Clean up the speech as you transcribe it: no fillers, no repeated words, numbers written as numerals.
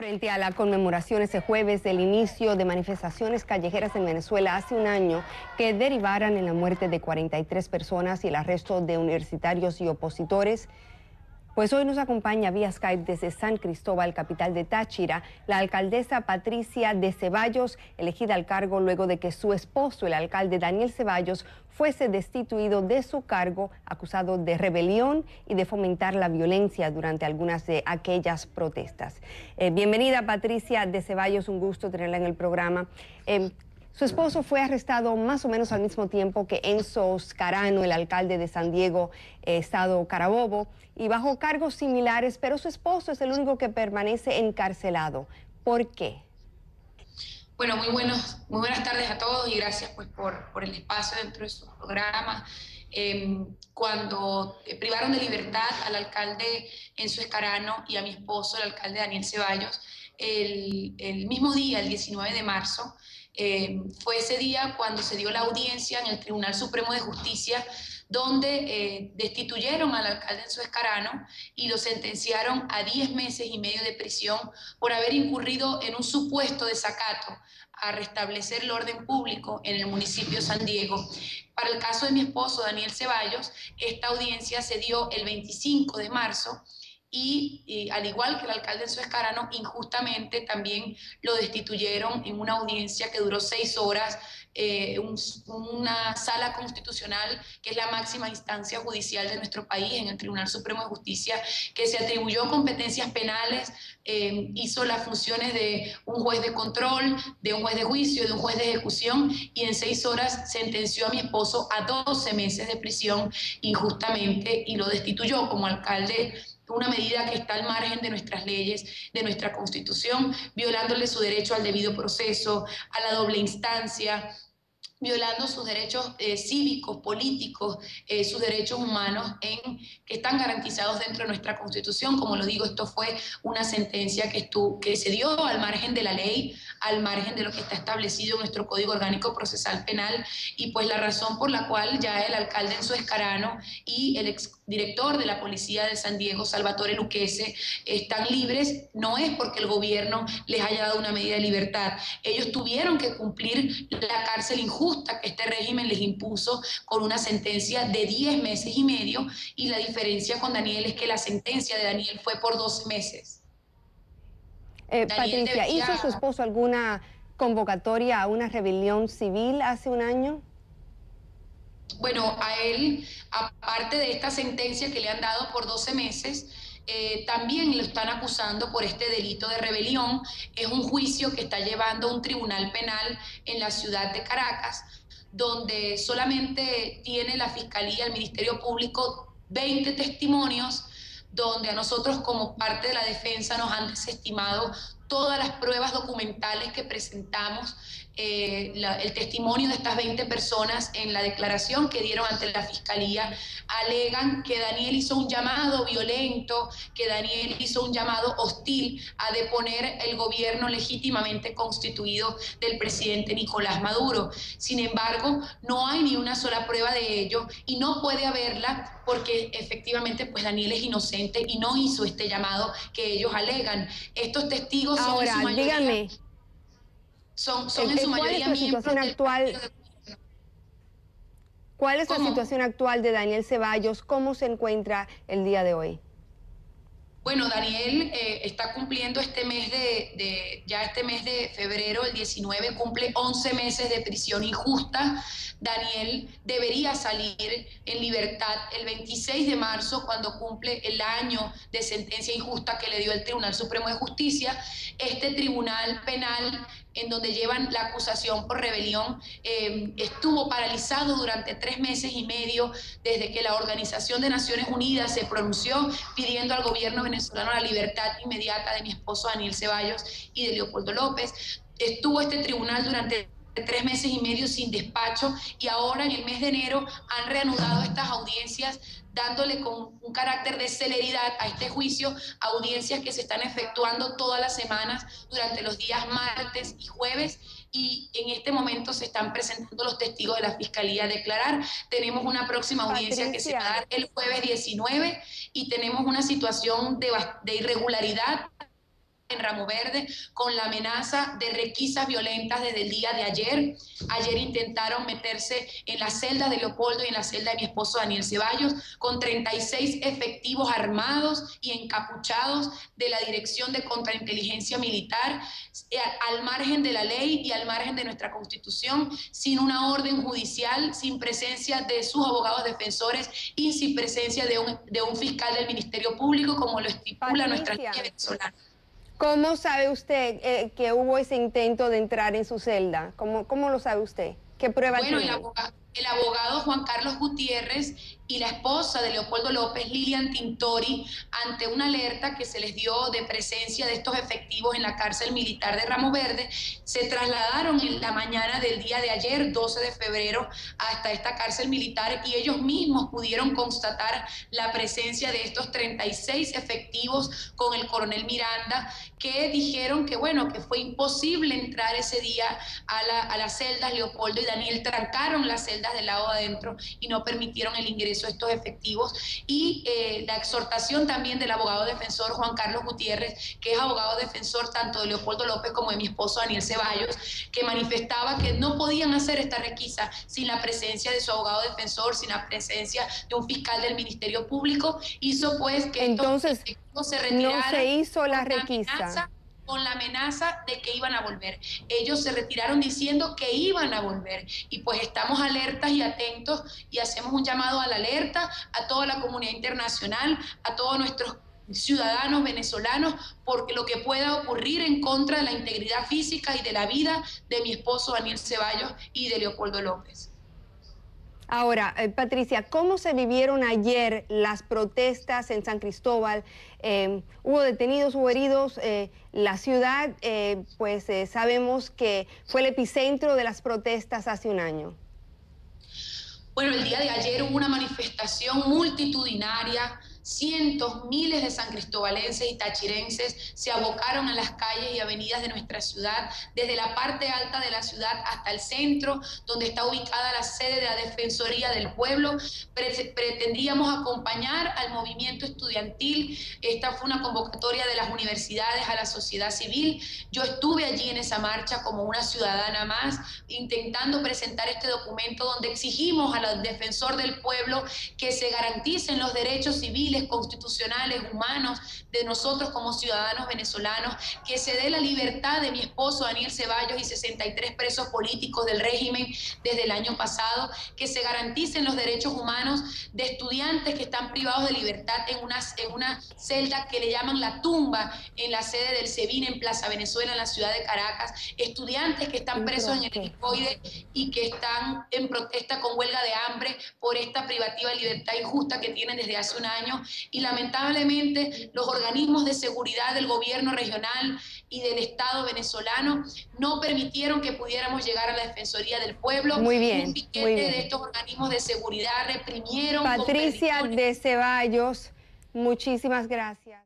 Frente a la conmemoración ese jueves del inicio de manifestaciones callejeras en Venezuela hace un año que derivaran en la muerte de 43 personas y el arresto de universitarios y opositores, pues hoy nos acompaña vía Skype desde San Cristóbal, capital de Táchira, la alcaldesa Patricia de Ceballos, elegida al cargo luego de que su esposo, el alcalde Daniel Ceballos, fuese destituido de su cargo, acusado de rebelión y de fomentar la violencia durante algunas de aquellas protestas. Bienvenida, Patricia de Ceballos, un gusto tenerla en el programa. Su esposo fue arrestado más o menos al mismo tiempo que Enzo Scarano, el alcalde de San Diego, estado Carabobo, y bajo cargos similares, pero su esposo es el único que permanece encarcelado. ¿Por qué? Bueno, muy buenas tardes a todos y gracias pues, por el espacio dentro de su programa. Cuando privaron de libertad al alcalde Enzo Scarano y a mi esposo, el alcalde Daniel Ceballos, el mismo día, el 19 de marzo, fue ese día cuando se dio la audiencia en el Tribunal Supremo de Justicia, donde destituyeron al alcalde Enzo Scarano y lo sentenciaron a 10 meses y medio de prisión por haber incurrido en un supuesto desacato a restablecer el orden público en el municipio de San Diego. Para el caso de mi esposo, Daniel Ceballos, esta audiencia se dio el 25 de marzo y al igual que el alcalde Enzo Scarano, injustamente también lo destituyeron en una audiencia que duró 6 horas, una sala constitucional que es la máxima instancia judicial de nuestro país, en el Tribunal Supremo de Justicia, que se atribuyó competencias penales, hizo las funciones de un juez de control, de un juez de juicio, de un juez de ejecución, y en 6 horas sentenció a mi esposo a 12 meses de prisión injustamente y lo destituyó como alcalde, una medida que está al margen de nuestras leyes, de nuestra Constitución, violándole su derecho al debido proceso, a la doble instancia, violando sus derechos cívicos, políticos, sus derechos humanos que están garantizados dentro de nuestra Constitución. Como lo digo, esto fue una sentencia que se dio al margen de la ley, al margen de lo que está establecido en nuestro Código Orgánico Procesal Penal, y pues la razón por la cual ya el alcalde Enzo Scarano y el exdirector de la Policía de San Diego, Salvatore Lucchese, están libres no es porque el gobierno les haya dado una medida de libertad. Ellos tuvieron que cumplir la cárcel injusta que este régimen les impuso con una sentencia de 10 meses y medio, y la diferencia con Daniel es que la sentencia de Daniel fue por 12 meses. Patricia, ¿hizo su esposo alguna convocatoria a una rebelión civil hace un año? Bueno, a él, aparte de esta sentencia que le han dado por 12 meses, también lo están acusando por este delito de rebelión. Es un juicio que está llevando un tribunal penal en la ciudad de Caracas, donde solamente tiene la Fiscalía, el Ministerio Público, 20 testimonios, donde a nosotros como parte de la defensa nos han desestimado todas las pruebas documentales que presentamos, el testimonio de estas 20 personas en la declaración que dieron ante la Fiscalía. Alegan que Daniel hizo un llamado violento, que Daniel hizo un llamado hostil a deponer el gobierno legítimamente constituido del presidente Nicolás Maduro. Sin embargo, no hay ni una sola prueba de ello y no puede haberla porque efectivamente pues Daniel es inocente y no hizo este llamado que ellos alegan. Estos testigos son en su mayoría, dígame, son en su mayoría miembros del partido de gobierno. ¿Cuál es la situación actual de Daniel Ceballos? ¿Cómo se encuentra el día de hoy? Bueno, Daniel está cumpliendo este mes este mes de febrero, el 19, cumple 11 meses de prisión injusta. Daniel debería salir en libertad el 26 de marzo, cuando cumple el año de sentencia injusta que le dio el Tribunal Supremo de Justicia. Este tribunal penal, en donde llevan la acusación por rebelión, estuvo paralizado durante 3 meses y medio desde que la Organización de Naciones Unidas se pronunció pidiendo al gobierno venezolano la libertad inmediata de mi esposo Daniel Ceballos y de Leopoldo López. Estuvo este tribunal durante 3 meses y medio sin despacho, y ahora en el mes de enero han reanudado estas audiencias, dándole con un carácter de celeridad a este juicio, audiencias que se están efectuando todas las semanas durante los días martes y jueves, y en este momento se están presentando los testigos de la Fiscalía a declarar. Tenemos una próxima audiencia, Patricia, que se va a dar el jueves 19, y tenemos una situación de irregularidad en Ramo Verde con la amenaza de requisas violentas desde el día de ayer. Ayer intentaron meterse en las celdas de Leopoldo y en la celda de mi esposo Daniel Ceballos con 36 efectivos armados y encapuchados de la Dirección de Contrainteligencia Militar, al margen de la ley y al margen de nuestra Constitución, sin una orden judicial, sin presencia de sus abogados defensores y sin presencia de un fiscal del Ministerio Público, como lo estipula nuestra ley venezolana. ¿Cómo sabe usted que hubo ese intento de entrar en su celda? ¿Cómo lo sabe usted? ¿Qué prueba tiene? Bueno, el abogado Juan Carlos Gutiérrez y la esposa de Leopoldo López, Lilian Tintori, ante una alerta que se les dio de presencia de estos efectivos en la cárcel militar de Ramo Verde, se trasladaron en la mañana del día de ayer, 12 de febrero, hasta esta cárcel militar y ellos mismos pudieron constatar la presencia de estos 36 efectivos con el coronel Miranda, que dijeron que, bueno, que fue imposible entrar ese día a las celdas. Leopoldo y Daniel trancaron las celdas del lado adentro y no permitieron el ingreso de estos efectivos. Y la exhortación también del abogado defensor Juan Carlos Gutiérrez, que es abogado defensor tanto de Leopoldo López como de mi esposo Daniel Ceballos, que manifestaba que no podían hacer esta requisa sin la presencia de su abogado defensor, sin la presencia de un fiscal del Ministerio Público, hizo pues que entonces estos efectivos se retiraran. No se hizo la requisa. Con la amenaza de que iban a volver. Ellos se retiraron diciendo que iban a volver y pues estamos alertas y atentos y hacemos un llamado a la alerta a toda la comunidad internacional, a todos nuestros ciudadanos venezolanos, porque lo que pueda ocurrir en contra de la integridad física y de la vida de mi esposo Daniel Ceballos y de Leopoldo López. Ahora, Patricia, ¿cómo se vivieron ayer las protestas en San Cristóbal? ¿Hubo detenidos, hubo heridos? La ciudad, sabemos que fue el epicentro de las protestas hace un año. Bueno, el día de ayer hubo una manifestación multitudinaria. Cientos, miles de sancristobalenses y tachirenses se abocaron a las calles y avenidas de nuestra ciudad, desde la parte alta de la ciudad hasta el centro, donde está ubicada la sede de la Defensoría del Pueblo. Pretendíamos acompañar al movimiento estudiantil. Esta fue una convocatoria de las universidades a la sociedad civil. Yo estuve allí en esa marcha como una ciudadana más, intentando presentar este documento donde exigimos al defensor del pueblo que se garanticen los derechos civiles, constitucionales, humanos de nosotros como ciudadanos venezolanos, que se dé la libertad de mi esposo Daniel Ceballos y 63 presos políticos del régimen desde el año pasado, que se garanticen los derechos humanos de estudiantes que están privados de libertad en una celda que le llaman La Tumba, en la sede del SEBIN en Plaza Venezuela, en la ciudad de Caracas, estudiantes que están presos en el helicoide y que están en protesta con huelga de hambre por esta privativa de libertad injusta que tienen desde hace un año. Y lamentablemente los organismos de seguridad del gobierno regional y del Estado venezolano no permitieron que pudiéramos llegar a la Defensoría del Pueblo. Muy bien, un piquete muy bien. de estos organismos de seguridad reprimieron. Patricia de Ceballos, muchísimas gracias.